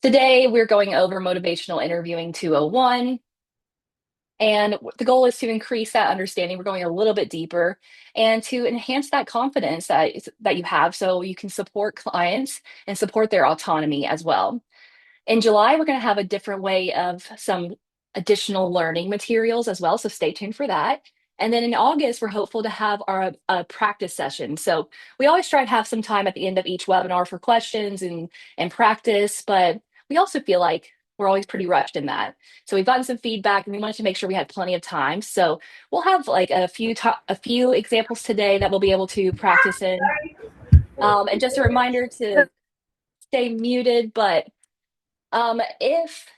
Today, we're going over Motivational Interviewing 201, and the goal is to increase that understanding. We're going a little bit deeper and to enhance that confidence that you have so you can support clients and support their autonomy as well. In July, we're going to have a different way of some additional learning materials as well, so stay tuned for that. And then in August, we're hopeful to have our practice session. So we always try to have some time at the end of each webinar for questions and practice, but we also feel like we're always pretty rushed in that. So we've gotten some feedback, and we wanted to make sure we had plenty of time. So we'll have like a few examples today that we'll be able to practice in. And just a reminder to stay muted, but if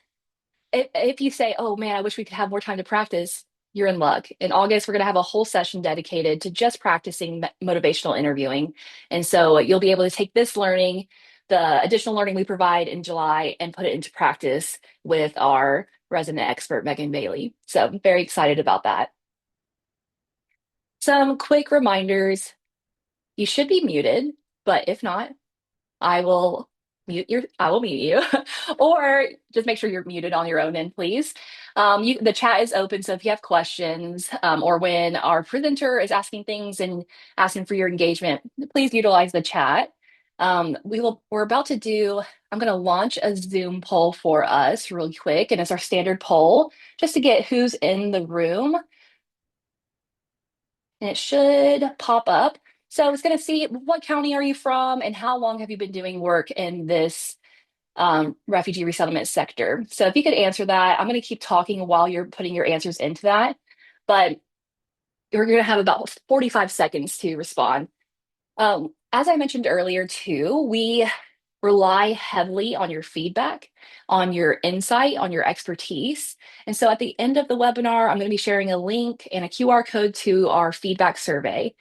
if you say, "Oh man, I wish we could have more time to practice," you're in luck. In August, we're going to have a whole session dedicated to just practicing motivational interviewing. And so you'll be able to take this learning, the additional learning we provide in July, and put it into practice with our resident expert, Megan Bailey. So I'm very excited about that. Some quick reminders. You should be muted, but if not, I will mute you. Or just make sure you're muted on your own end, please. The chat is open, so if you have questions, or when our presenter is asking things and asking for your engagement, please utilize the chat. We're about to do, I'm going to launch a Zoom poll for us really quick, and it's our standard poll just to get who's in the room, and it should pop up. So it's going to see what county are you from and how long have you been doing work in this refugee resettlement sector. So if you could answer that, I'm going to keep talking while you're putting your answers into that, but you're going to have about 45 seconds to respond. As I mentioned earlier, too, we rely heavily on your feedback, on your insight, on your expertise. And so at the end of the webinar, I'm going to be sharing a link and a QR code to our feedback survey.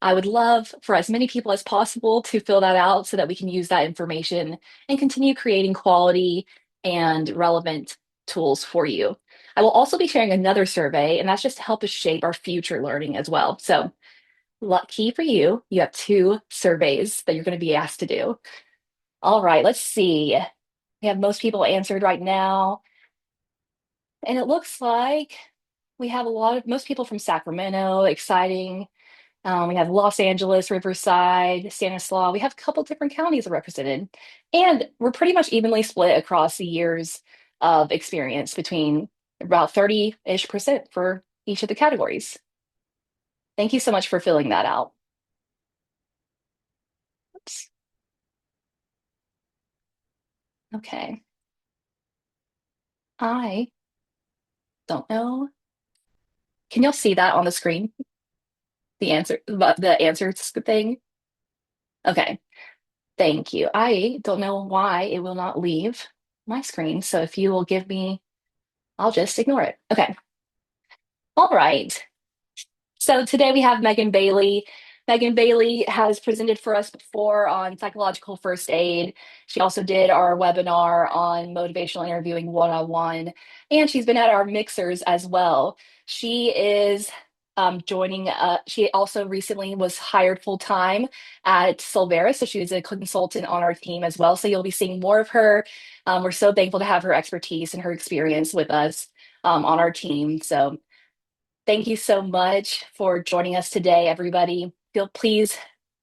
I would love for as many people as possible to fill that out so that we can use that information and continue creating quality and relevant tools for you. I will also be sharing another survey, and that's just to help us shape our future learning as well. So, lucky for you, you have two surveys that you're going to be asked to do. All right, let's see. We have most people answered right now, and it looks like we have most people from Sacramento, exciting. We have Los Angeles, Riverside, Stanislaus. We have a couple different counties represented. And we're pretty much evenly split across the years of experience between about 30-ish% for each of the categories. Thank you so much for filling that out. Oops. Okay. I don't know. Can y'all see that on the screen? The answers thing? Okay. Thank you. I don't know why it will not leave my screen. So if you will give me, I'll just ignore it. Okay. All right. So today we have Megan Bailey. Megan Bailey has presented for us before on psychological first aid. She also did our webinar on motivational interviewing 101, and she's been at our mixers as well. She is she also recently was hired full time at Solvera, so she was a consultant on our team as well. So you'll be seeing more of her. We're so thankful to have her expertise and her experience with us on our team. So thank you so much for joining us today, everybody. Please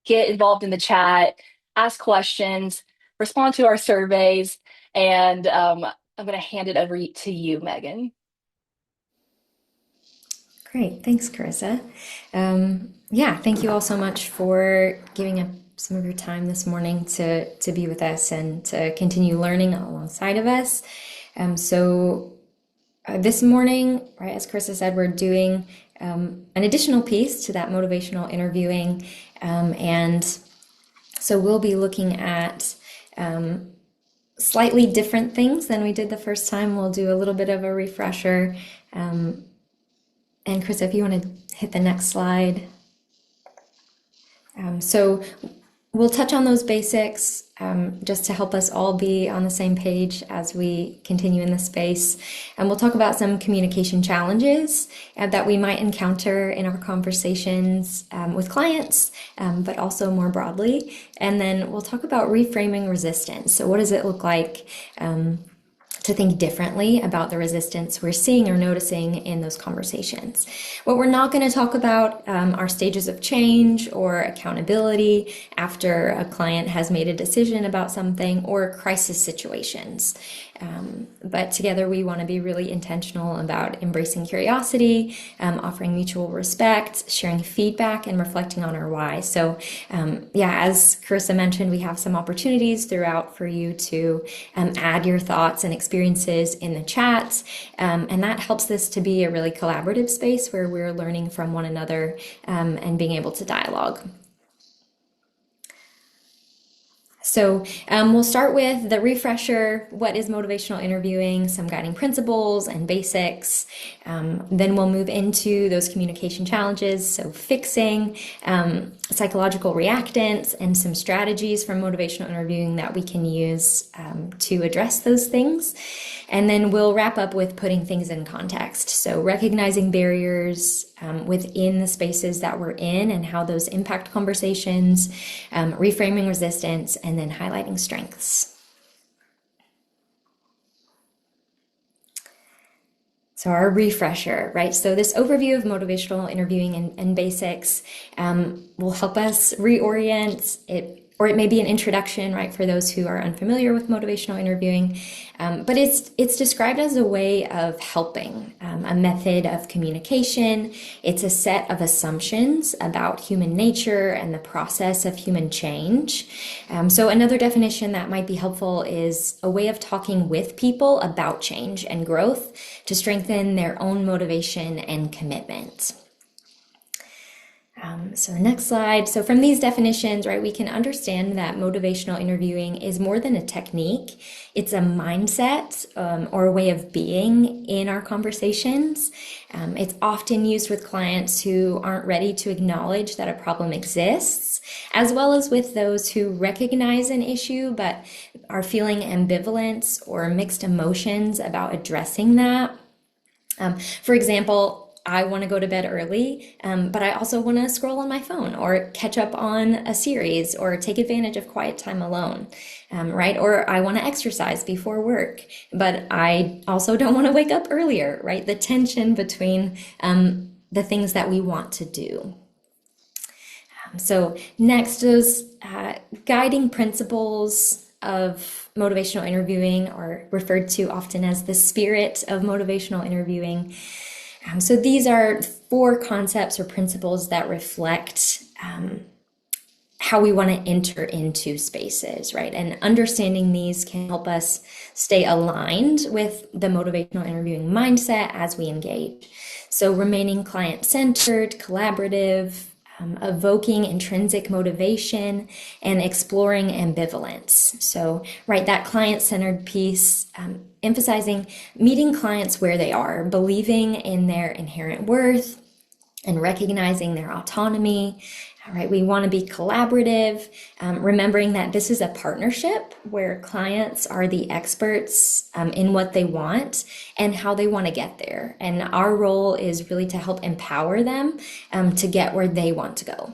get involved in the chat, ask questions, respond to our surveys, and I'm going to hand it over to you, Megan. Great, thanks, Carissa. Yeah, thank you all so much for giving up some of your time this morning to be with us and to continue learning alongside of us. This morning, right, as Carissa said, we're doing an additional piece to that motivational interviewing. And so we'll be looking at slightly different things than we did the first time. We'll do a little bit of a refresher. And Carissa, if you want to hit the next slide. So We'll touch on those basics just to help us all be on the same page as we continue in this space. And we'll talk about some communication challenges that we might encounter in our conversations with clients, but also more broadly. And then we'll talk about reframing resistance. So what does it look like to think differently about the resistance we're seeing or noticing in those conversations? What we're not going to talk about are stages of change or accountability after a client has made a decision about something, or crisis situations. But together we want to be really intentional about embracing curiosity, offering mutual respect, sharing feedback, and reflecting on our why. So yeah, as Carissa mentioned, we have some opportunities throughout for you to add your thoughts and experiences in the chat. And that helps this to be a really collaborative space where we're learning from one another and being able to dialogue. So we'll start with the refresher. What is motivational interviewing? Some guiding principles and basics. Then we'll move into those communication challenges. So fixing, psychological reactants, and some strategies from motivational interviewing that we can use to address those things. And then we'll wrap up with putting things in context. So recognizing barriers within the spaces that we're in and how those impact conversations, reframing resistance, and then highlighting strengths. So our refresher, right? So this overview of motivational interviewing and basics will help us reorient it, or it may be an introduction, right, for those who are unfamiliar with motivational interviewing. But it's described as a way of helping, a method of communication. It's a set of assumptions about human nature and the process of human change. So another definition that might be helpful is a way of talking with people about change and growth to strengthen their own motivation and commitment. So the next slide. So from these definitions, right, we can understand that motivational interviewing is more than a technique. It's a mindset or a way of being in our conversations. It's often used with clients who aren't ready to acknowledge that a problem exists, as well as with those who recognize an issue but are feeling ambivalence or mixed emotions about addressing that. For example, I want to go to bed early, but I also want to scroll on my phone or catch up on a series or take advantage of quiet time alone, right? Or I want to exercise before work, but I also don't want to wake up earlier, right? The tension between the things that we want to do. So next, those guiding principles of motivational interviewing are referred to often as the spirit of motivational interviewing. So these are 4 concepts or principles that reflect how we want to enter into spaces, right? And understanding these can help us stay aligned with the motivational interviewing mindset as we engage. So remaining client-centered, collaborative, evoking intrinsic motivation, and exploring ambivalence. So, right, that client-centered piece, emphasizing meeting clients where they are, believing in their inherent worth, and recognizing their autonomy. All right, we want to be collaborative, remembering that this is a partnership where clients are the experts in what they want and how they want to get there. And our role is really to help empower them to get where they want to go.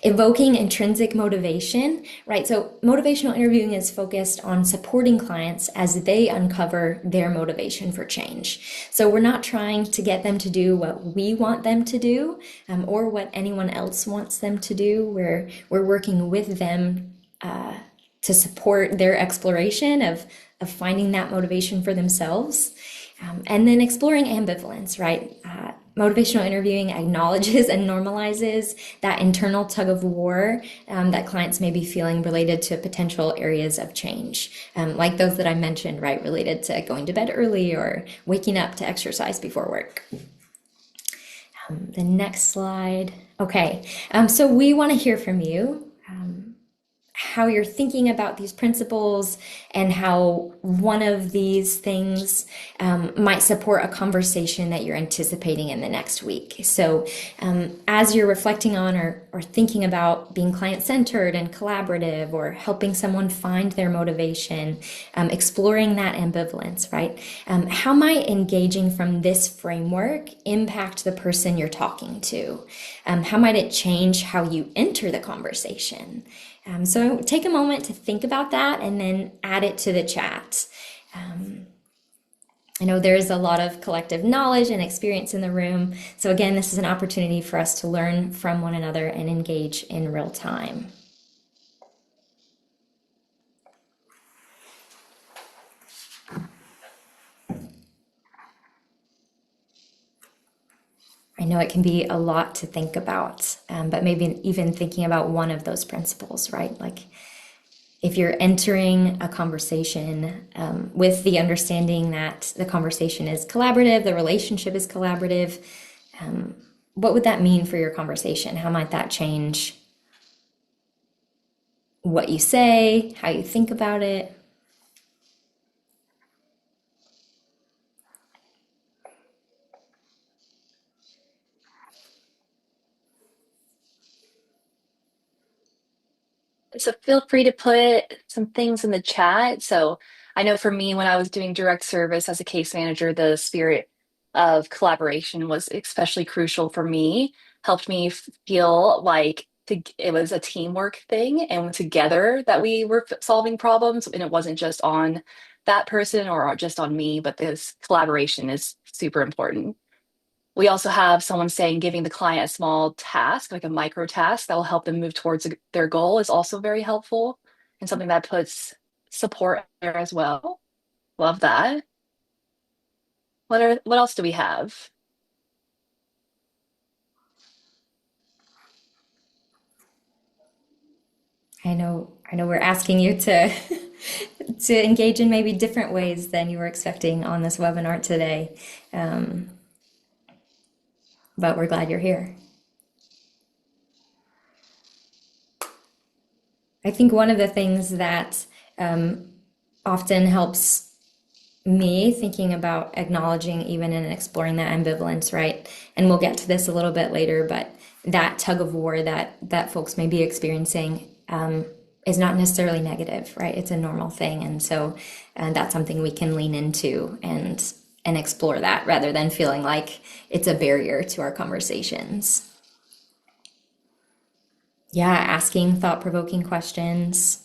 Evoking intrinsic motivation, right? So motivational interviewing is focused on supporting clients as they uncover their motivation for change. So we're not trying to get them to do what we want them to do or what anyone else wants them to do. We're working with them to support their exploration of finding that motivation for themselves. And then exploring ambivalence, right? Motivational interviewing acknowledges and normalizes that internal tug of war that clients may be feeling related to potential areas of change, like those that I mentioned, right? Related to going to bed early or waking up to exercise before work. The next slide. Okay, so we want to hear from you. how you're thinking about these principles and how one of these things might support a conversation that you're anticipating in the next week. So, as you're reflecting on or thinking about being client centered and collaborative or helping someone find their motivation, exploring that ambivalence, right? How might engaging from this framework impact the person you're talking to? How might it change how you enter the conversation? So take a moment to think about that and then add it to the chat. I know there is a lot of collective knowledge and experience in the room. So again, this is an opportunity for us to learn from one another and engage in real time. I know it can be a lot to think about, but maybe even thinking about one of those principles, right? Like if you're entering a conversation with the understanding that the conversation is collaborative, the relationship is collaborative, what would that mean for your conversation? How might that change what you say, how you think about it? So feel free to put some things in the chat. So I know for me, when I was doing direct service as a case manager, the spirit of collaboration was especially crucial for me, helped me feel like it was a teamwork thing and together that we were solving problems. And it wasn't just on that person or just on me, but this collaboration is super important. We also have someone saying giving the client a small task, like a micro task that will help them move towards their goal is also very helpful and something that puts support there as well. Love that. What else do we have? I know we're asking you to to engage in maybe different ways than you were expecting on this webinar today. Um, but we're glad you're here. I think one of the things that often helps me thinking about acknowledging even and exploring that ambivalence, right? And we'll get to this a little bit later, but that tug of war that folks may be experiencing is not necessarily negative, right? It's a normal thing, and so that's something we can lean into and explore that rather than feeling like it's a barrier to our conversations. Yeah, asking thought-provoking questions.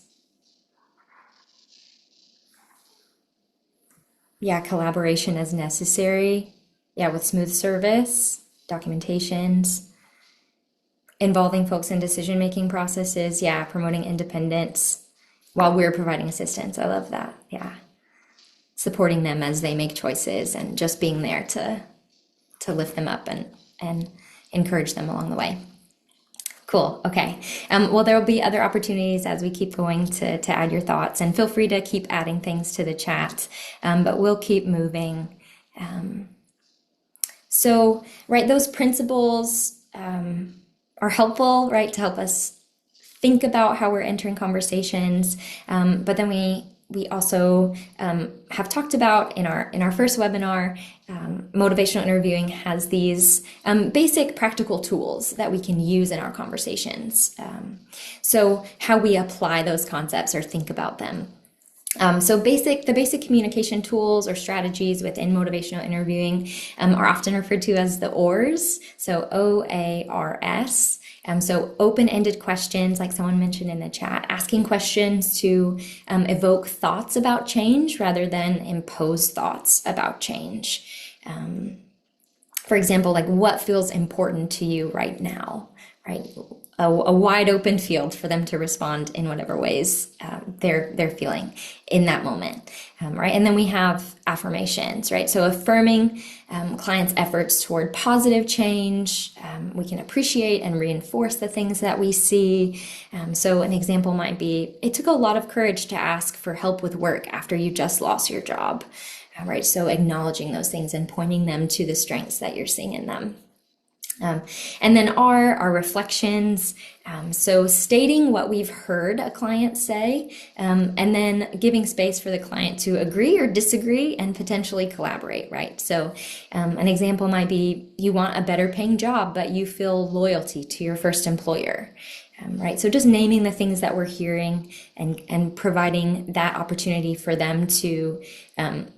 Yeah, collaboration as necessary. Yeah, with smooth service, documentations, involving folks in decision-making processes. Yeah, promoting independence while we're providing assistance. I love that. Yeah. Supporting them as they make choices and just being there to lift them up and encourage them along the way. Cool. Okay. Well, there will be other opportunities as we keep going to add your thoughts, and feel free to keep adding things to the chat, but we'll keep moving. So, right, those principles are helpful, right, to help us think about how we're entering conversations. But then we also have talked about in our first webinar, motivational interviewing has these basic practical tools that we can use in our conversations. So how we apply those concepts or think about them. So the basic communication tools or strategies within motivational interviewing are often referred to as the OARS. So OARS. So open-ended questions, like someone mentioned in the chat, asking questions to evoke thoughts about change rather than impose thoughts about change. For example, like what feels important to you right now, right? A wide open field for them to respond in whatever ways they're feeling in that moment, right? And then we have affirmations, right? So affirming clients' efforts toward positive change. We can appreciate and reinforce the things that we see. So an example might be, it took a lot of courage to ask for help with work after you just lost your job, right? So acknowledging those things and pointing them to the strengths that you're seeing in them. And then our reflections. So stating what we've heard a client say, and then giving space for the client to agree or disagree and potentially collaborate, right? So an example might be you want a better paying job, but you feel loyalty to your first employer. Right. So just naming the things that we're hearing and providing that opportunity for them to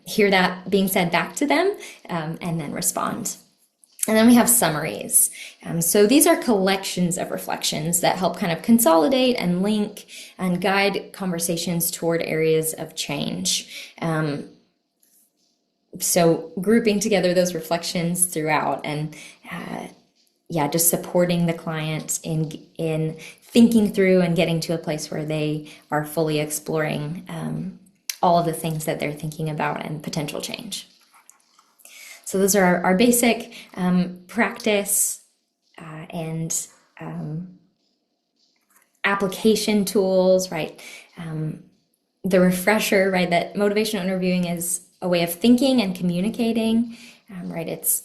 hear that being said back to them, and then respond. And then we have summaries. So these are collections of reflections that help kind of consolidate and link and guide conversations toward areas of change. So grouping together those reflections throughout and just supporting the client in thinking through and getting to a place where they are fully exploring all of the things that they're thinking about and potential change. So those are our basic practice and application tools, right? The refresher, right? That motivational interviewing is a way of thinking and communicating, right? It's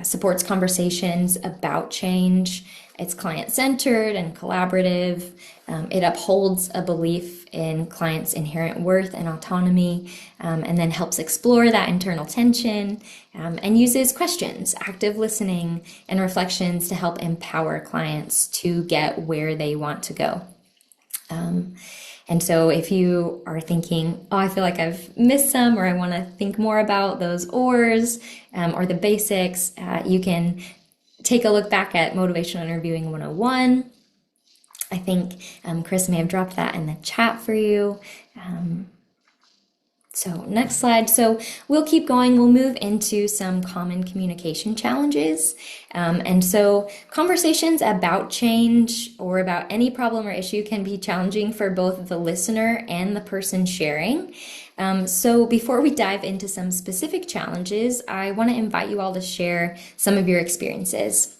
supports conversations about change. It's client-centered and collaborative. It upholds a belief in clients' inherent worth and autonomy, and then helps explore that internal tension, and uses questions, active listening, and reflections to help empower clients to get where they want to go. And so if you are thinking, oh, I feel like I've missed some, or I want to think more about those ors or the basics, you can take a look back at Motivational Interviewing 101. I think Chris may have dropped that in the chat for you. So next slide. So we'll keep going. We'll move into some common communication challenges. And so conversations about change or about any problem or issue can be challenging for both the listener and the person sharing. So before we dive into some specific challenges, I want to invite you all to share some of your experiences.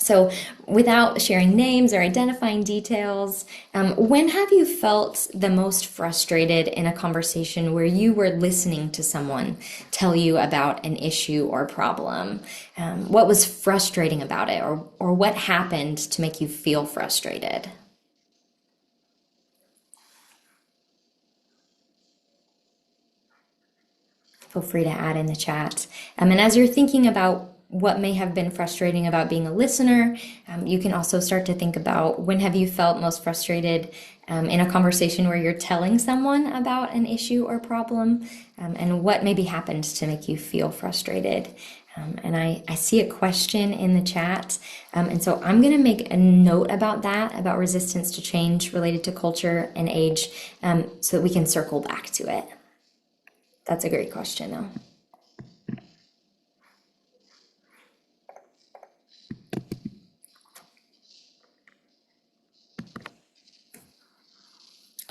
So without sharing names or identifying details, when have you felt the most frustrated in a conversation where you were listening to someone tell you about an issue or problem? What was frustrating about it, or what happened to make you feel frustrated? Feel free to add in the chat. And as you're thinking about what may have been frustrating about being a listener, you can also start to think about when have you felt most frustrated in a conversation where you're telling someone about an issue or problem, and what maybe happened to make you feel frustrated. And I see a question in the chat, and so I'm going to make a note about that, about resistance to change related to culture and age, so that we can circle back to it. That's a great question, though.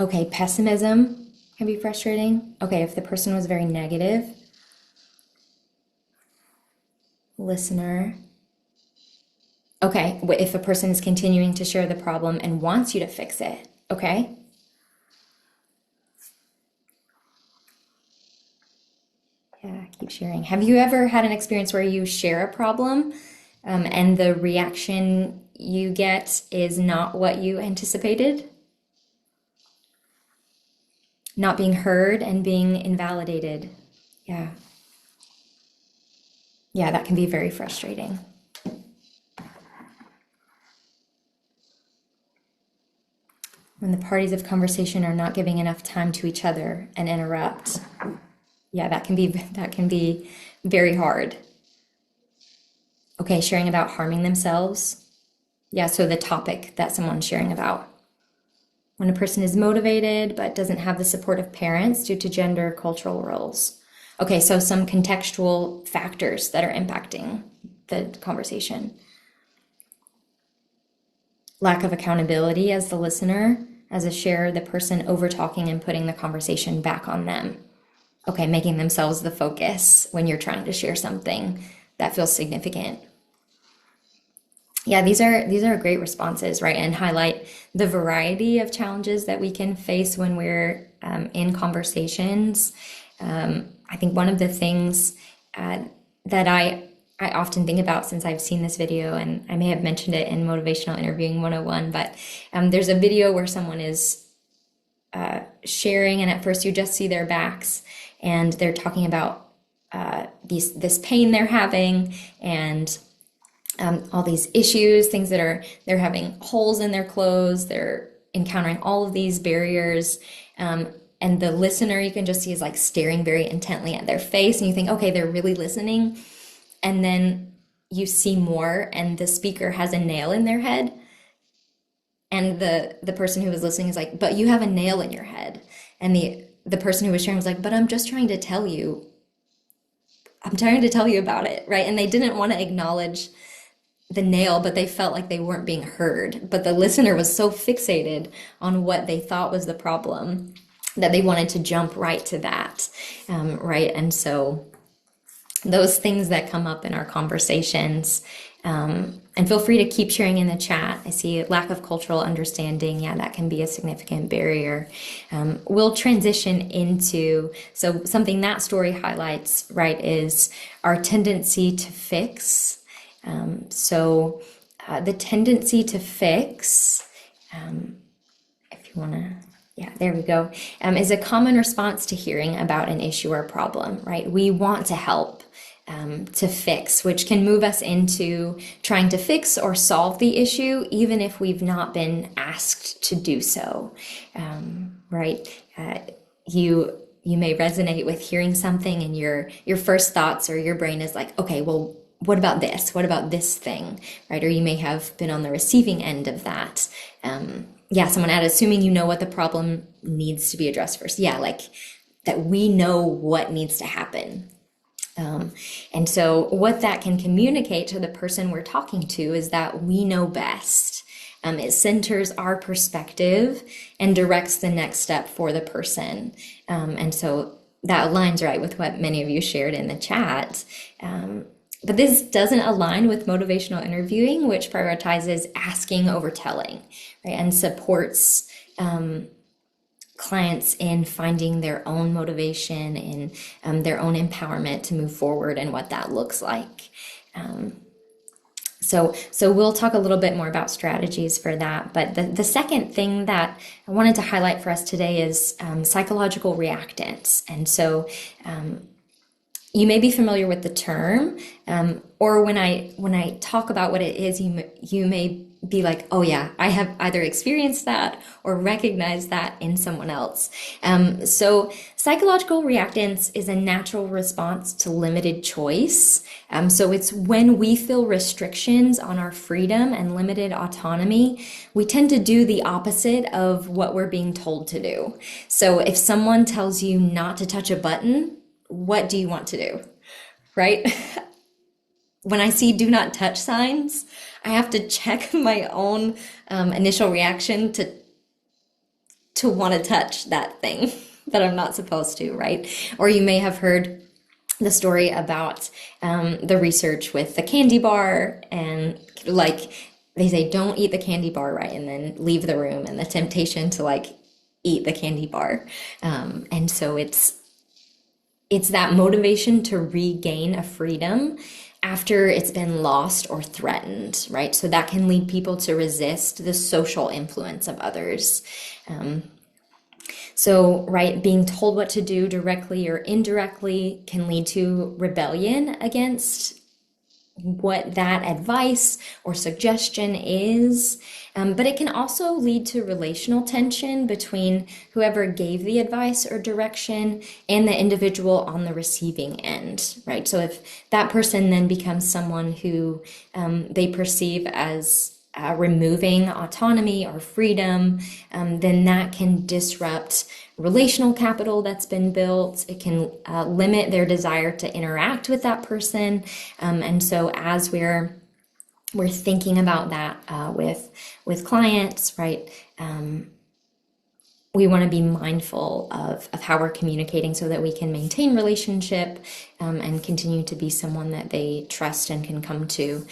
Okay, pessimism can be frustrating. Okay, if the person was very negative. Listener. Okay, if a person is continuing to share the problem and wants you to fix it. Okay. Yeah, keep sharing. Have you ever had an experience where you share a problem, and the reaction you get is not what you anticipated? Not being heard and being invalidated. Yeah. Yeah, that can be very frustrating. When the parties of conversation are not giving enough time to each other and interrupt. Yeah, that can be very hard. Okay, sharing about harming themselves. Yeah, so the topic that someone's sharing about. When a person is motivated but doesn't have the support of parents due to gender cultural roles. Okay, so some contextual factors that are impacting the conversation. Lack of accountability as the listener, as a sharer, the person over talking and putting the conversation back on them. Okay, making themselves the focus when you're trying to share something that feels significant. Yeah, these are great responses, right? And highlight the variety of challenges that we can face when we're in conversations. I think one of the things that I I often think about since I've seen this video, and I may have mentioned it in Motivational Interviewing 101, but there's a video where someone is sharing, and at first you just see their backs, and they're talking about this pain they're having, and all these issues, things that they're having holes in their clothes, they're encountering all of these barriers. And the listener, you can just see, is like staring very intently at their face, and you think, okay, they're really listening. And then you see more, and the speaker has a nail in their head. And the person who was listening is like, but you have a nail in your head. And the person who was sharing was like, but I'm trying to tell you about it, right? And they didn't want to acknowledge the nail, but they felt like they weren't being heard. But the listener was so fixated on what they thought was the problem that they wanted to jump right to that, right? And so those things that come up in our conversations, and feel free to keep sharing in the chat. I see lack of cultural understanding. Yeah, that can be a significant barrier. We'll transition into, so something that story highlights, right, is our tendency to fix. The tendency to fix, if you want to, yeah, there we go, is a common response to hearing about an issue or problem, right? We want to help, to fix, which can move us into trying to fix or solve the issue, even if we've not been asked to do so, right? You may resonate with hearing something, and your first thoughts, or your brain is like, okay, well, what about this? What about this thing, right? Or you may have been on the receiving end of that. Someone added, assuming you know what the problem needs to be addressed first. Yeah, like that we know what needs to happen. And so what that can communicate to the person we're talking to is that we know best. It centers our perspective and directs the next step for the person. And so that aligns right with what many of you shared in the chat. But this doesn't align with motivational interviewing, which prioritizes asking over telling, right? And supports clients in finding their own motivation and their own empowerment to move forward, and what that looks like. So we'll talk a little bit more about strategies for that. But the second thing that I wanted to highlight for us today is psychological reactance. And so you may be familiar with the term, or when I talk about what it is, you may be like, oh yeah, I have either experienced that or recognized that in someone else. So psychological reactance is a natural response to limited choice. So it's when we feel restrictions on our freedom and limited autonomy, we tend to do the opposite of what we're being told to do. So if someone tells you not to touch a button, what do you want to do, right? When I see do not touch signs, I have to check my own initial reaction to want to touch that thing that I'm not supposed to, right? Or you may have heard the story about the research with the candy bar, and like they say, don't eat the candy bar, right? And then leave the room, and the temptation to like eat the candy bar. And so it's that motivation to regain a freedom after it's been lost or threatened, right? So that can lead people to resist the social influence of others. Right, being told what to do directly or indirectly can lead to rebellion against what that advice or suggestion is. But it can also lead to relational tension between whoever gave the advice or direction and the individual on the receiving end, right? So if that person then becomes someone who they perceive as removing autonomy or freedom, then that can disrupt relational capital that's been built. It can limit their desire to interact with that person. And so as we're thinking about that with clients, right? We want to be mindful of how we're communicating so that we can maintain relationship and continue to be someone that they trust and can come to.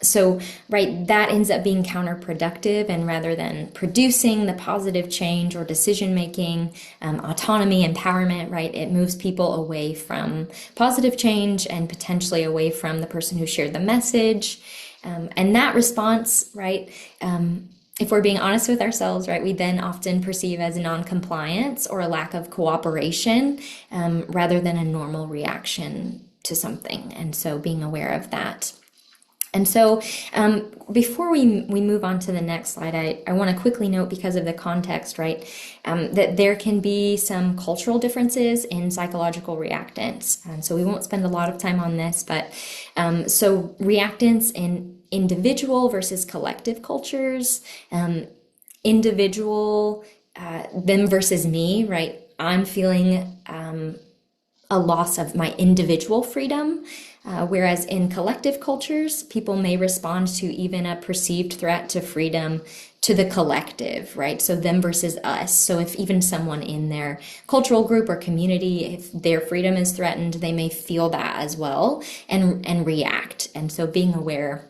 So, right, that ends up being counterproductive, and rather than producing the positive change or decision making, autonomy, empowerment, right, it moves people away from positive change and potentially away from the person who shared the message. And that response, right, if we're being honest with ourselves, right, we then often perceive as non-compliance or a lack of cooperation, rather than a normal reaction to something. And so being aware of that. And so before we move on to the next slide, I want to quickly note, because of the context, right, that there can be some cultural differences in psychological reactants. And so we won't spend a lot of time on this, but so reactants in individual versus collective cultures, individual, them versus me, right? I'm feeling a loss of my individual freedom. Whereas in collective cultures, people may respond to even a perceived threat to freedom to the collective, right? So them versus us. So if even someone in their cultural group or community, if their freedom is threatened, they may feel that as well and react. And so being aware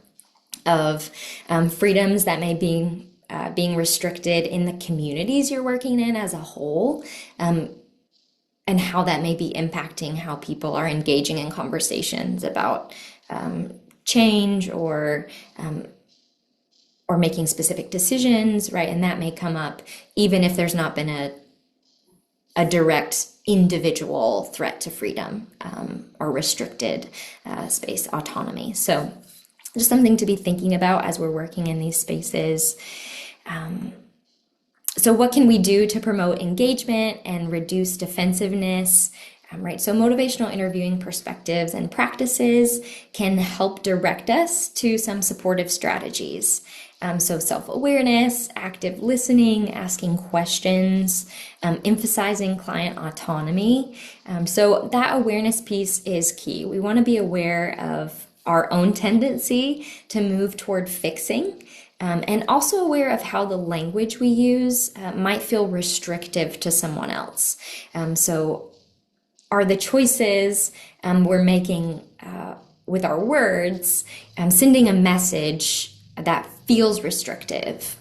of freedoms that may be being restricted in the communities you're working in as a whole, and how that may be impacting how people are engaging in conversations about change or making specific decisions, right? And that may come up even if there's not been a direct individual threat to freedom, or restricted space autonomy. So just something to be thinking about as we're working in these spaces. So what can we do to promote engagement and reduce defensiveness? Right, so motivational interviewing perspectives and practices can help direct us to some supportive strategies. So self-awareness, active listening, asking questions, emphasizing client autonomy. So that awareness piece is key. We want to be aware of our own tendency to move toward fixing. And also aware of how the language we use might feel restrictive to someone else. So are the choices we're making with our words sending a message that feels restrictive,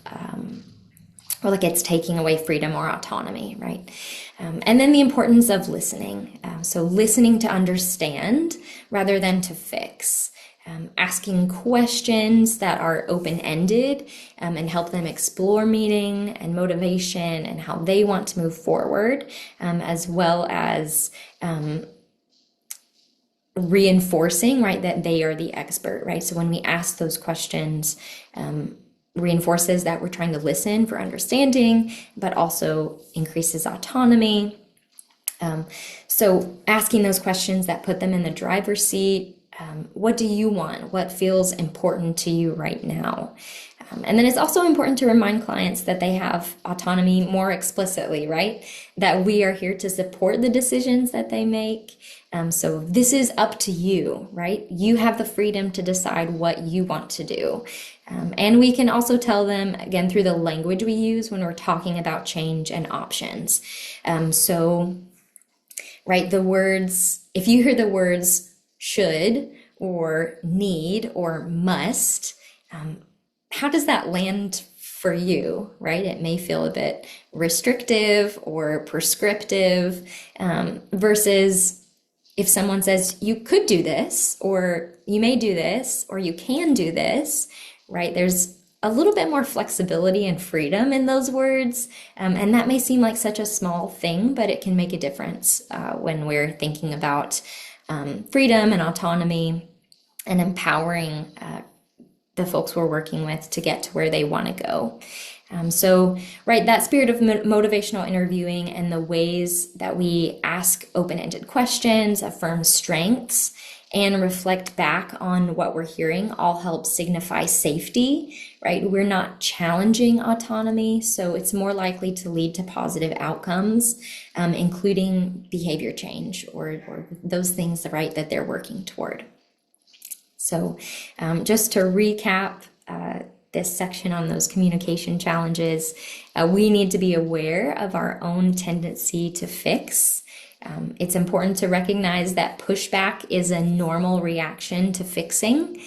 or like it's taking away freedom or autonomy, right? And then the importance of listening. So listening to understand rather than to fix. Asking questions that are open-ended, and help them explore meaning and motivation and how they want to move forward, as well as reinforcing, right, that they are the expert, right? So when we ask those questions, reinforces that we're trying to listen for understanding, but also increases autonomy. So asking those questions that put them in the driver's seat. What do you want? What feels important to you right now? And then it's also important to remind clients that they have autonomy more explicitly, right? That we are here to support the decisions that they make. So this is up to you, right? You have the freedom to decide what you want to do. And we can also tell them, again, through the language we use when we're talking about change and options. So, right, the words, if you hear the words should or need or must, how does that land for you, right? It may feel a bit restrictive or prescriptive, versus if someone says you could do this, or you may do this, or you can do this, right? There's a little bit more flexibility and freedom in those words. And that may seem like such a small thing, but it can make a difference when we're thinking about freedom and autonomy and empowering the folks we're working with to get to where they want to go. So, right, that spirit of motivational interviewing and the ways that we ask open-ended questions, affirm strengths, and reflect back on what we're hearing all help signify safety, right? We're not challenging autonomy, so it's more likely to lead to positive outcomes, including behavior change or those things, right, that they're working toward. So just to recap this section on those communication challenges, we need to be aware of our own tendency to fix. It's important to recognize that pushback is a normal reaction to fixing.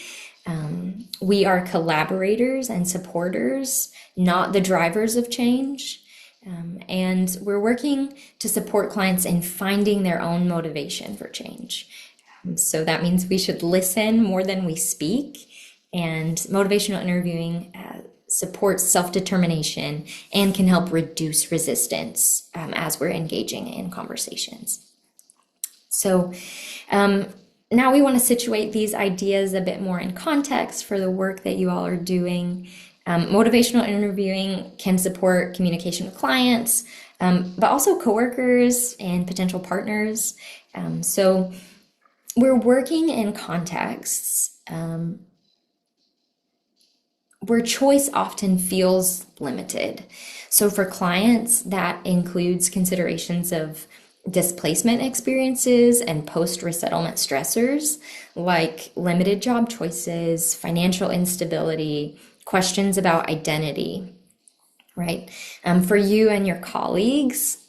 We are collaborators and supporters, not the drivers of change. And we're working to support clients in finding their own motivation for change. So that means we should listen more than we speak. And motivational interviewing supports self-determination and can help reduce resistance as we're engaging in conversations. So now we want to situate these ideas a bit more in context for the work that you all are doing. Motivational interviewing can support communication with clients, but also coworkers and potential partners. So we're working in contexts where choice often feels limited. So for clients, that includes considerations of displacement experiences and post-resettlement stressors like limited job choices, financial instability, questions about identity, right? For you and your colleagues,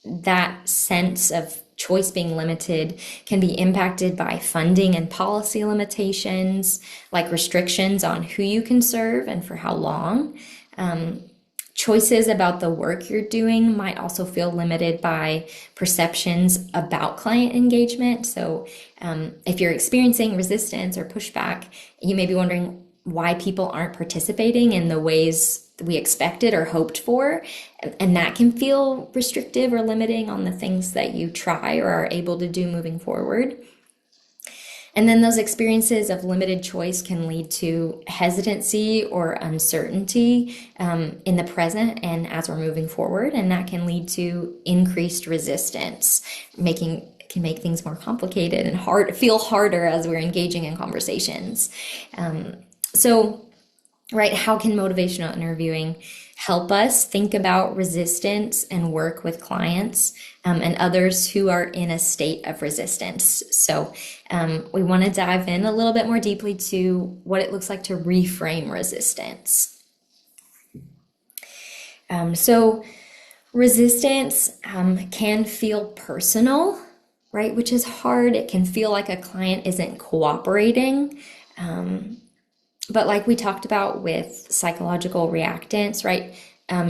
that sense of choice being limited can be impacted by funding and policy limitations, like restrictions on who you can serve and for how long. Choices about the work you're doing might also feel limited by perceptions about client engagement. So if you're experiencing resistance or pushback, you may be wondering why people aren't participating in the ways we expected or hoped for. And that can feel restrictive or limiting on the things that you try or are able to do moving forward. And then those experiences of limited choice can lead to hesitancy or uncertainty in the present and as we're moving forward. And that can lead to increased resistance, can make things more complicated and feel harder as we're engaging in conversations. Right, how can motivational interviewing help us think about resistance and work with clients and others who are in a state of resistance? So we want to dive in a little bit more deeply to what it looks like to reframe resistance. So resistance can feel personal, right, which is hard. It can feel like a client isn't cooperating. But like we talked about with psychological reactance, right?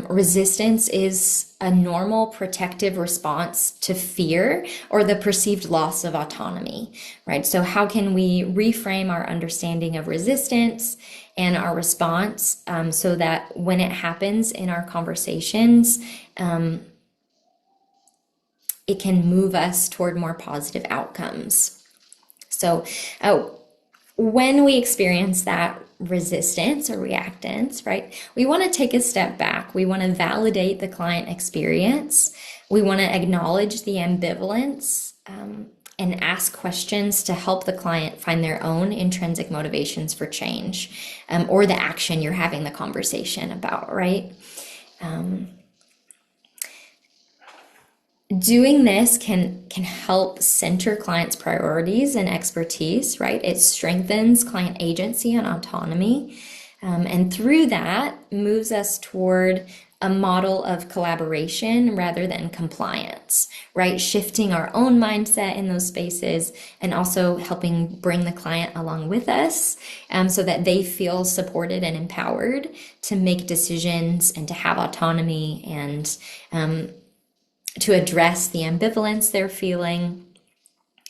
Resistance is a normal protective response to fear or the perceived loss of autonomy, right? So how can we reframe our understanding of resistance and our response so that when it happens in our conversations, it can move us toward more positive outcomes? So when we experience that resistance or reactance, right, we want to take a step back. We want to validate the client experience. We want to acknowledge the ambivalence and ask questions to help the client find their own intrinsic motivations for change or the action you're having the conversation about, right? Doing this can help center clients' priorities and expertise, right? It strengthens client agency and autonomy. And through that, moves us toward a model of collaboration rather than compliance, right? Shifting our own mindset in those spaces and also helping bring the client along with us so that they feel supported and empowered to make decisions and to have autonomy and to address the ambivalence they're feeling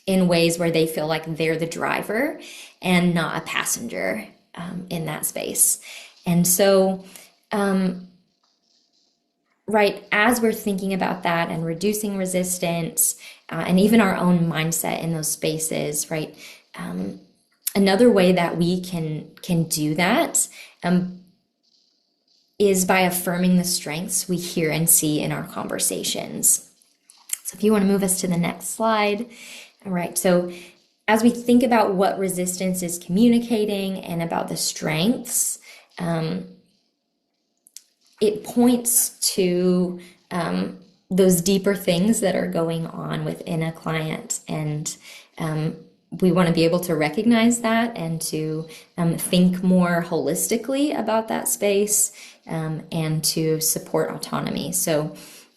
in ways where they feel like they're the driver and not a passenger in that space. And so, right, as we're thinking about that and reducing resistance and even our own mindset in those spaces, right, another way that we can do that is by affirming the strengths we hear and see in our conversations. So if you want to move us to the next slide. All right, so as we think about what resistance is communicating and about the strengths, it points to those deeper things that are going on within a client. And we want to be able to recognize that and to think more holistically about that space and to support autonomy. So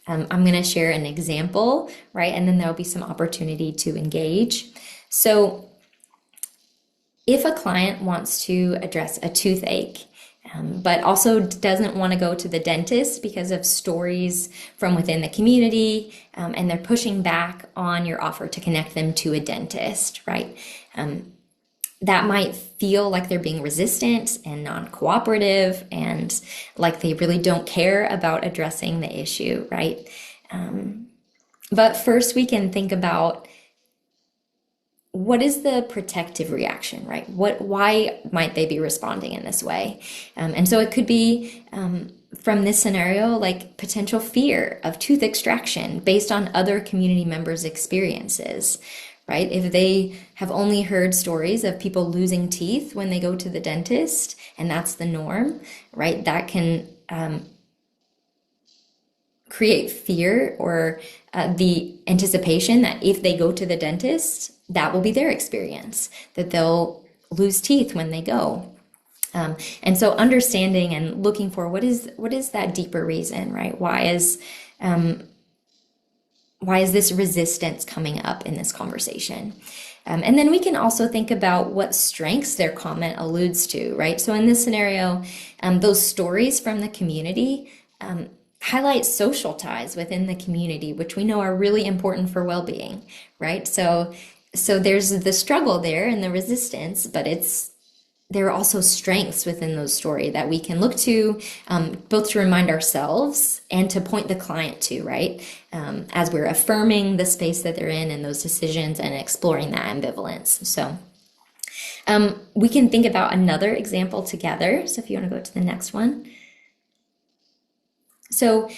I'm going to share an example, right? And then there'll be some opportunity to engage. So if a client wants to address a toothache, but also doesn't want to go to the dentist because of stories from within the community, and they're pushing back on your offer to connect them to a dentist, right? That might feel like they're being resistant and non-cooperative and like they really don't care about addressing the issue, right? But first we can think about, what is the protective reaction, right? Why might they be responding in this way? And so it could be, from this scenario, like potential fear of tooth extraction based on other community members' experiences, right? If they have only heard stories of people losing teeth when they go to the dentist, and that's the norm, right? That can create fear, or the anticipation that if they go to the dentist, that will be their experience, that they'll lose teeth when they go. And so understanding and looking for what is that deeper reason, right? Why is this resistance coming up in this conversation? And then we can also think about what strengths their comment alludes to, right? So in this scenario, those stories from the community highlight social ties within the community, which we know are really important for well-being, right? So there's the struggle there and the resistance, but there are also strengths within those stories that we can look to, both to remind ourselves and to point the client to, right? As we're affirming the space that they're in and those decisions and exploring that ambivalence. So we can think about another example together. So if you want to go to the next one. So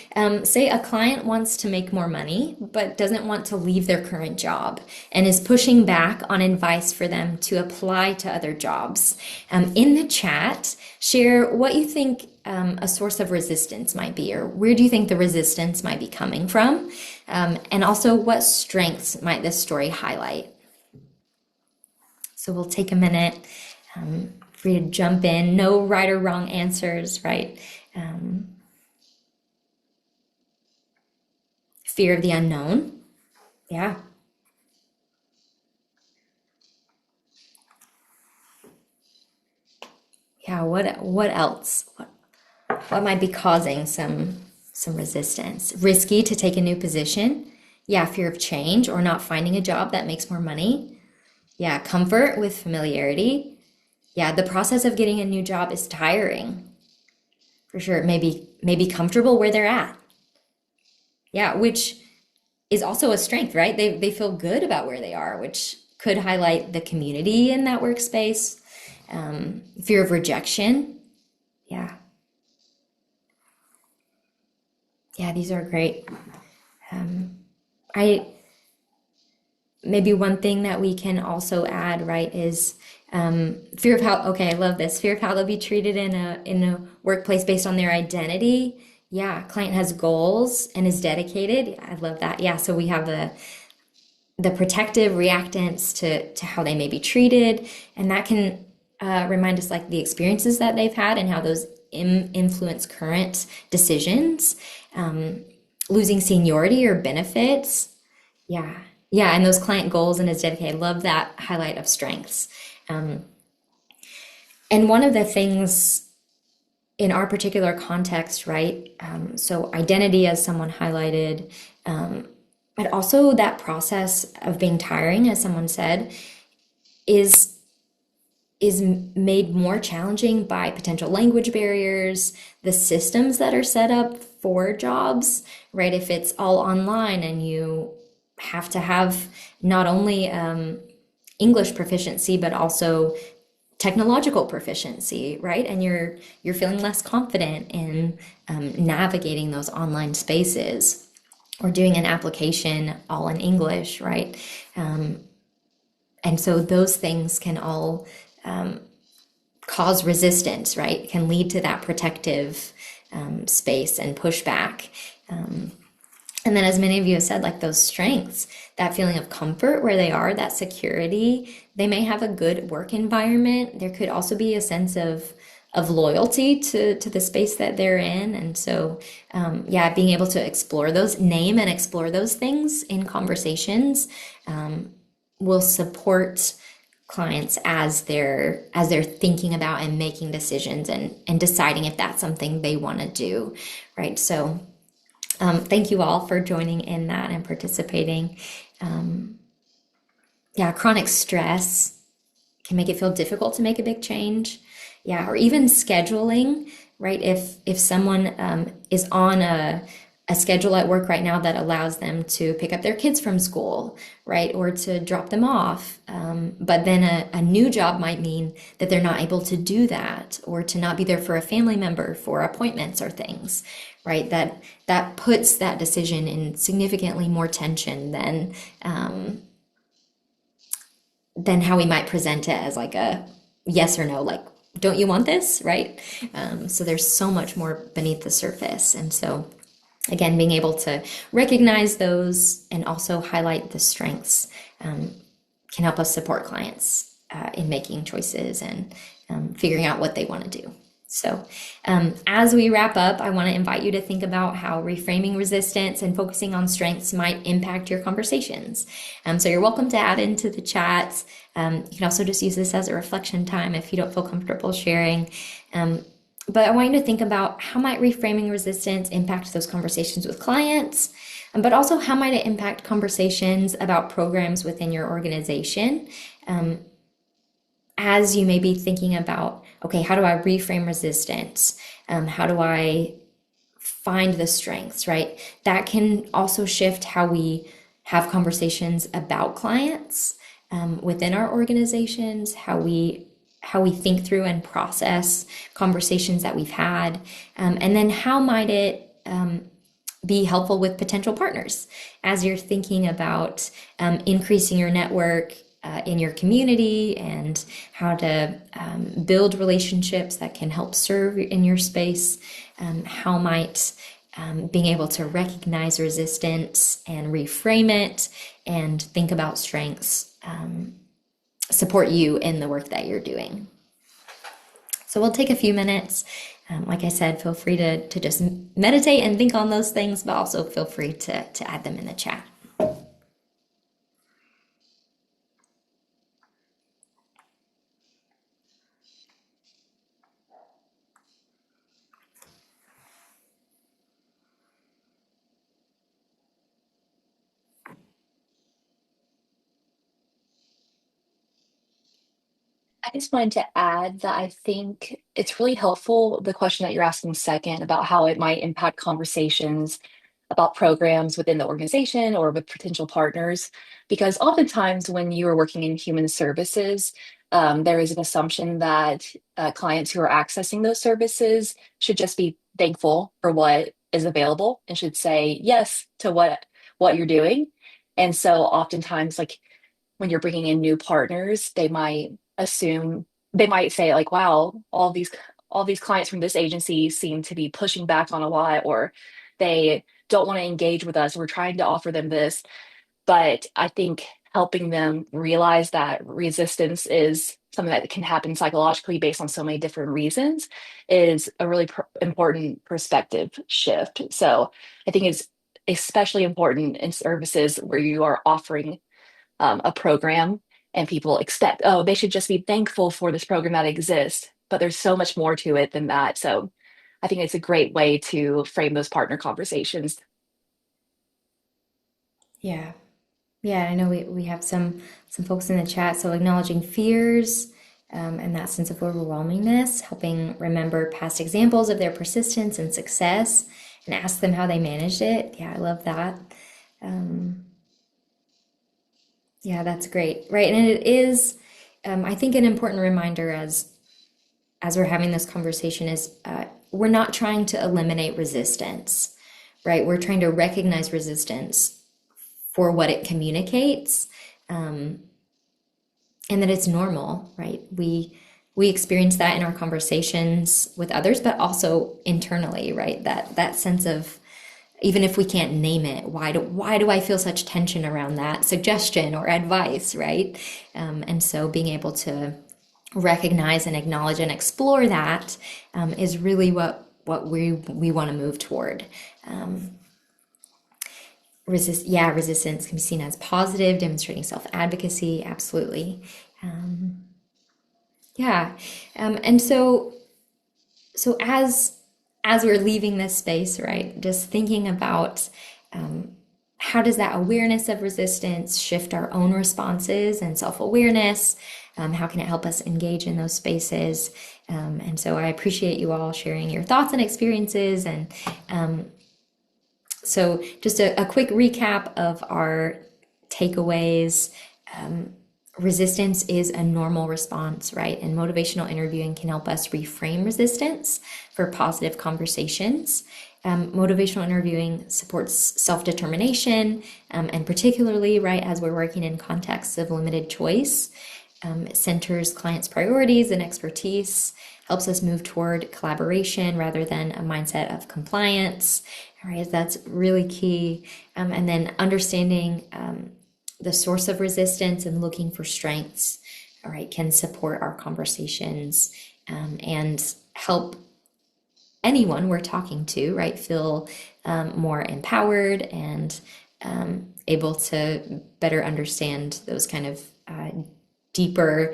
say a client wants to make more money, but doesn't want to leave their current job and is pushing back on advice for them to apply to other jobs. In the chat, share what you think a source of resistance might be, or where do you think the resistance might be coming from? And also, what strengths might this story highlight? So we'll take a minute for you to jump in. No right or wrong answers, right? Fear of the unknown. Yeah. Yeah, what else? What might be causing some resistance? Risky to take a new position. Yeah, fear of change or not finding a job that makes more money. Yeah, comfort with familiarity. Yeah, the process of getting a new job is tiring. For sure, maybe comfortable where they're at. Yeah, which is also a strength, right? They feel good about where they are, which could highlight the community in that workspace. Fear of rejection. Yeah. Yeah, these are great. Maybe one thing that we can also add, right, is fear of how, okay, I love this. Fear of how they'll be treated in a workplace based on their identity. Yeah, client has goals and is dedicated. I love that. Yeah, so we have the protective reactance to how they may be treated, and that can remind us like the experiences that they've had and how those influence current decisions. Losing seniority or benefits. Yeah, and those client goals and is dedicated. I love that highlight of strengths. And one of the things in our particular context, right? So identity, as someone highlighted, but also that process of being tiring, as someone said, is made more challenging by potential language barriers, the systems that are set up for jobs, right? If it's all online and you have to have not only English proficiency, but also technological proficiency, right? And you're feeling less confident in navigating those online spaces or doing an application all in English, right? And so those things can all cause resistance, right? Can lead to that protective space and pushback. And then, as many of you have said, like those strengths, that feeling of comfort where they are, that security, they may have a good work environment. There could also be a sense of loyalty to the space that they're in. And so, being able to name and explore those things in conversations will support clients as they're thinking about and making decisions and deciding if that's something they want to do, right? So thank you all for joining in that and participating. Yeah, chronic stress can make it feel difficult to make a big change. Yeah, or even scheduling, right? If someone is on a schedule at work right now that allows them to pick up their kids from school, right, or to drop them off, but then a new job might mean that they're not able to do that, or to not be there for a family member for appointments or things, right? That puts that decision in significantly more tension than how we might present it as like a yes or no, like, don't you want this, right? So there's so much more beneath the surface. And so, again, being able to recognize those and also highlight the strengths can help us support clients in making choices and figuring out what they want to do. So as we wrap up, I want to invite you to think about how reframing resistance and focusing on strengths might impact your conversations. So you're welcome to add into the chat. You can also just use this as a reflection time if you don't feel comfortable sharing. But I want you to think about how might reframing resistance impact those conversations with clients, but also how might it impact conversations about programs within your organization. As you may be thinking about, okay, how do I reframe resistance? How do I find the strengths, right? That can also shift how we have conversations about clients within our organizations, how we think through and process conversations that we've had, and then how might it be helpful with potential partners as you're thinking about increasing your network in your community, and how to build relationships that can help serve in your space. How might being able to recognize resistance and reframe it and think about strengths support you in the work that you're doing. So we'll take a few minutes. Like I said, feel free to just meditate and think on those things, but also feel free to add them in the chat. I just wanted to add that I think it's really helpful, the question that you're asking second about how it might impact conversations about programs within the organization or with potential partners. Because oftentimes, when you are working in human services, there is an assumption that clients who are accessing those services should just be thankful for what is available and should say yes to what you're doing. And so, oftentimes, like when you're bringing in new partners, they might assume they might say like, "Wow, all these clients from this agency seem to be pushing back on a lot, or they don't want to engage with us. We're trying to offer them this." But I think helping them realize that resistance is something that can happen psychologically based on so many different reasons is a really important perspective shift. So I think it's especially important in services where you are offering a program and people expect, oh, they should just be thankful for this program that exists. But there's so much more to it than that. So I think it's a great way to frame those partner conversations. Yeah. Yeah, I know we have some folks in the chat. So acknowledging fears and that sense of overwhelmingness, helping remember past examples of their persistence and success, and ask them how they managed it. Yeah, I love that. Yeah, that's great. Right, and it is, I think, an important reminder as we're having this conversation is we're not trying to eliminate resistance, right? We're trying to recognize resistance for what it communicates, and that it's normal, right? We experience that in our conversations with others, but also internally, right? That sense of, even if we can't name it, why do I feel such tension around that suggestion or advice, right? And so being able to recognize and acknowledge and explore that is really what we want to move toward. Resistance can be seen as positive, demonstrating self-advocacy, absolutely. Yeah. And so as we're leaving this space, right, just thinking about how does that awareness of resistance shift our own responses and self-awareness? How can it help us engage in those spaces? And so I appreciate you all sharing your thoughts and experiences. And so just a quick recap of our takeaways. Resistance is a normal response, right? And motivational interviewing can help us reframe resistance for positive conversations. Motivational interviewing supports self-determination, and particularly, right, as we're working in contexts of limited choice. It centers clients' priorities and expertise, helps us move toward collaboration rather than a mindset of compliance. All right, that's really key. And then understanding the source of resistance and looking for strengths, all right, can support our conversations and help anyone we're talking to, right, feel more empowered and able to better understand those kind of deeper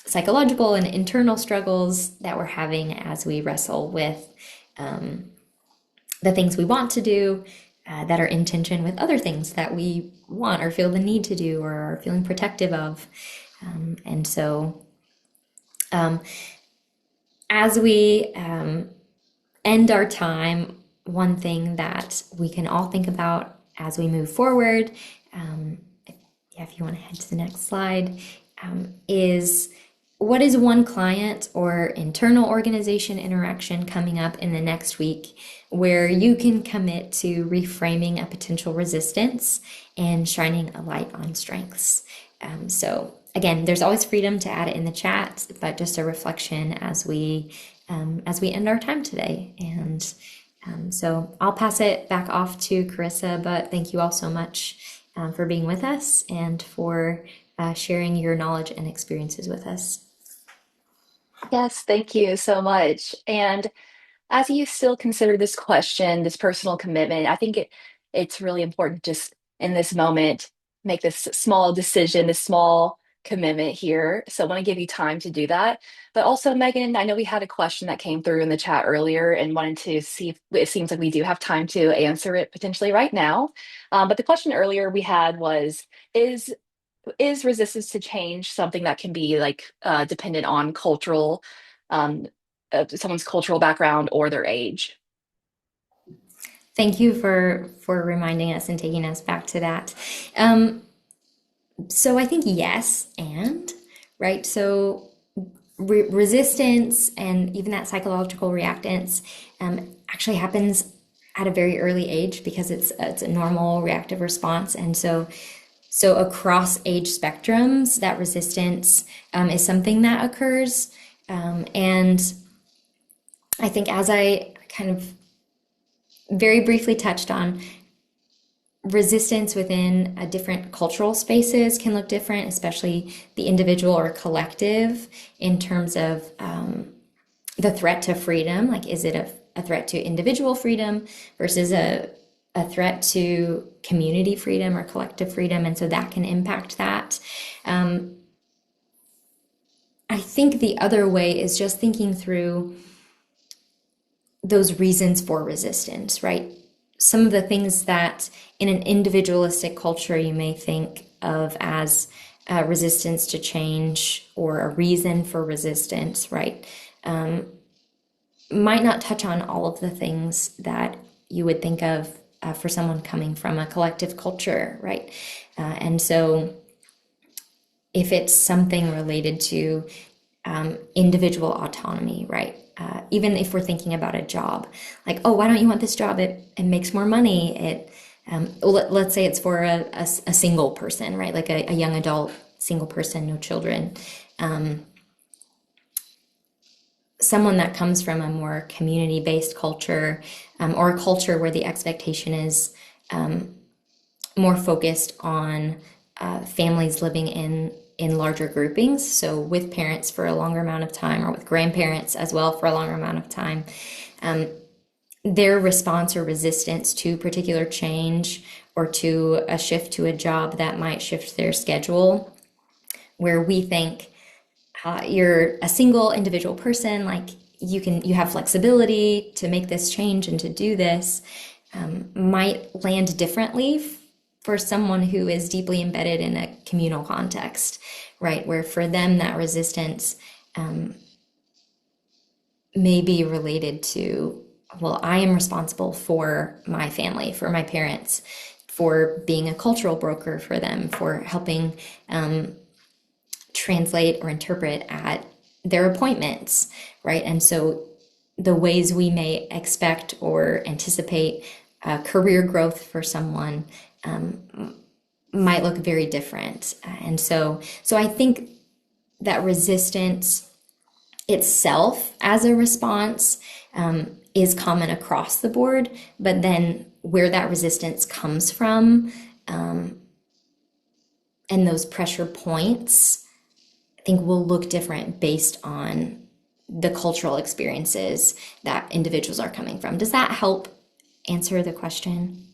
psychological and internal struggles that we're having as we wrestle with the things we want to do that are in tension with other things that we want or feel the need to do or are feeling protective of. And so as we end our time, one thing that we can all think about as we move forward, if you want to head to the next slide, is what is one client or internal organization interaction coming up in the next week where you can commit to reframing a potential resistance and shining a light on strengths. So again, there's always freedom to add it in the chat, but just a reflection as we end our time today. And so I'll pass it back off to Carissa, but thank you all so much for being with us and for sharing your knowledge and experiences with us. Yes, thank you so much. And as you still consider this question, this personal commitment, I think it's really important just in this moment, make this small decision, this small commitment here. So I want to give you time to do that. But also, Megan, I know we had a question that came through in the chat earlier and wanted to see if it seems like we do have time to answer it potentially right now. But the question earlier we had was, is is resistance to change something that can be like dependent on cultural um someone's cultural background or their age? Thank you for reminding us and taking us back to that. Um, so I think yes, and right. So resistance and even that psychological reactance actually happens at a very early age because it's a normal reactive response, and so across age spectrums, that resistance is something that occurs, and I think as I kind of very briefly touched on, resistance within a different cultural spaces can look different, especially the individual or collective in terms of the threat to freedom. Like, is it a threat to individual freedom versus a threat to community freedom or collective freedom? And so that can impact that. I think the other way is just thinking through those reasons for resistance, right? Some of the things that in an individualistic culture you may think of as resistance to change or a reason for resistance, right? Might not touch on all of the things that you would think of for someone coming from a collective culture, right? And so if it's something related to individual autonomy, right? Even if we're thinking about a job, like, oh, why don't you want this job? It makes more money. Let's say it's for a single person, right? Like a young adult, single person, no children. Someone that comes from a more community-based culture, or a culture where the expectation is more focused on families living in larger groupings, so with parents for a longer amount of time or with grandparents as well for a longer amount of time, their response or resistance to particular change or to a shift to a job that might shift their schedule where we think you're a single individual person, like you have flexibility to make this change and to do this, might land differently for someone who is deeply embedded in a communal context, right? Where for them that resistance may be related to, well, I am responsible for my family, for my parents, for being a cultural broker for them, for helping translate or interpret at their appointments, right? And so the ways we may expect or anticipate career growth for someone might look very different. And so I think that resistance itself as a response is common across the board, but then where that resistance comes from and those pressure points, I think will look different based on the cultural experiences that individuals are coming from. Does that help answer the question?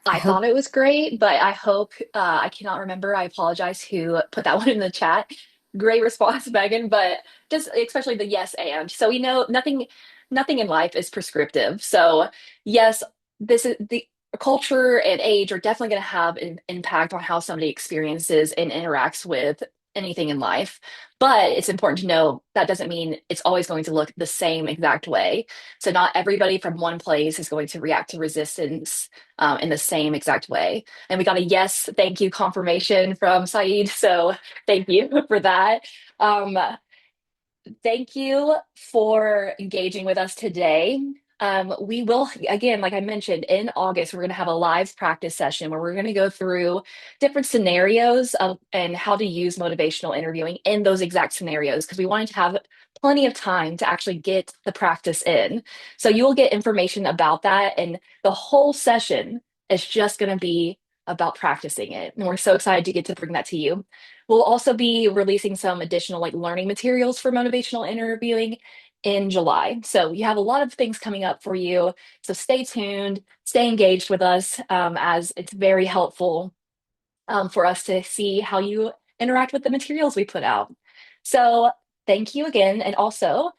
I I thought hope. it was great, but I hope I cannot remember. I apologize who put that one in the chat. Great response, Megan, but just especially the yes and. So we know nothing in life is prescriptive. So yes, this is the culture and age are definitely going to have an impact on how somebody experiences and interacts with anything in life. But it's important to know that doesn't mean it's always going to look the same exact way. So not everybody from one place is going to react to resistance in the same exact way. And we got a yes, thank you confirmation from Saeed. So thank you for that. Um, Thank you for engaging with us today. We will, again, like I mentioned, in August, we're going to have a live practice session where we're going to go through different scenarios of and how to use motivational interviewing in those exact scenarios because we wanted to have plenty of time to actually get the practice in. So you will get information about that, and the whole session is just going to be about practicing it. And we're so excited to get to bring that to you. We'll also be releasing some additional like learning materials for motivational interviewing in July. So you have a lot of things coming up for you. So stay tuned, stay engaged with us as it's very helpful for us to see how you interact with the materials we put out. So thank you again. And also,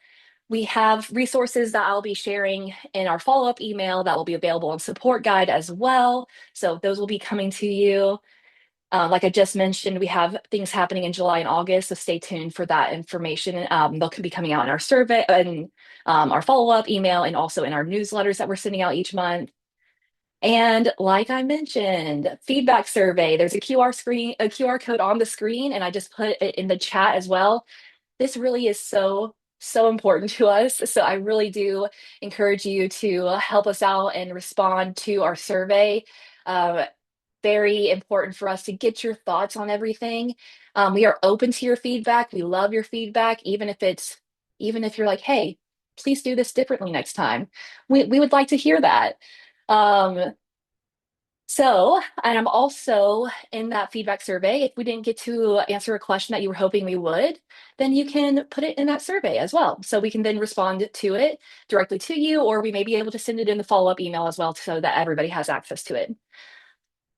we have resources that I'll be sharing in our follow-up email that will be available on support guide as well. So those will be coming to you. Like I just mentioned, we have things happening in July and August, so stay tuned for that information. They'll be coming out in our survey and our follow-up email, and also in our newsletters that we're sending out each month. And like I mentioned, feedback survey. There's a QR code on the screen, and I just put it in the chat as well. This really is so important to us. So I really do encourage you to help us out and respond to our survey. Uh, Very important for us to get your thoughts on everything. We are open to your feedback. We love your feedback, even if you're like, hey, please do this differently next time. We would like to hear that. Um, and I'm also in that feedback survey. If we didn't get to answer a question that you were hoping we would, then you can put it in that survey as well. So we can then respond to it directly to you, or we may be able to send it in the follow-up email as well so that everybody has access to it.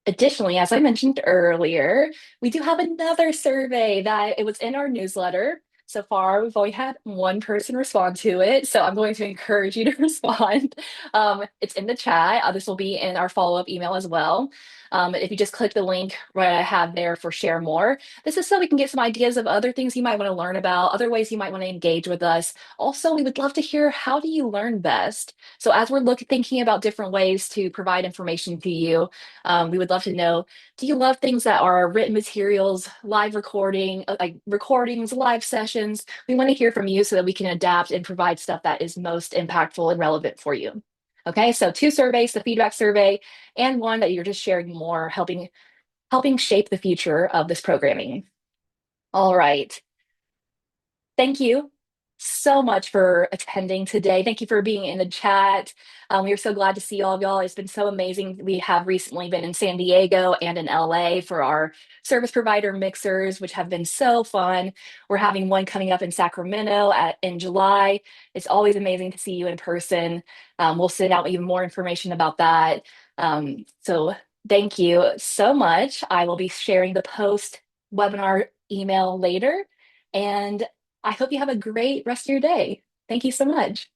Additionally, as I mentioned earlier, we do have another survey that it was in our newsletter. So far, we've only had one person respond to it. So I'm going to encourage you to respond. It's in the chat. This will be in our follow-up email as well. If you just click the link right I have there for share more, this is so we can get some ideas of other things you might want to learn about, other ways you might want to engage with us. Also, we would love to hear how do you learn best? So as we're thinking about different ways to provide information to you, we would love to know, do you love things that are written materials, live recording, like recordings, live sessions? We want to hear from you so that we can adapt and provide stuff that is most impactful and relevant for you. Okay, so two surveys, the feedback survey, and one that you're just sharing more, helping shape the future of this programming. All right. Thank you so much for attending today. Thank you for being in the chat. We are so glad to see all of y'all. It's been so amazing. We have recently been in San Diego and in LA for our service provider mixers, which have been so fun. We're having one coming up in Sacramento in July. It's always amazing to see you in person. We'll send out even more information about that. So thank you so much. I will be sharing the post webinar email later. And I hope you have a great rest of your day. Thank you so much.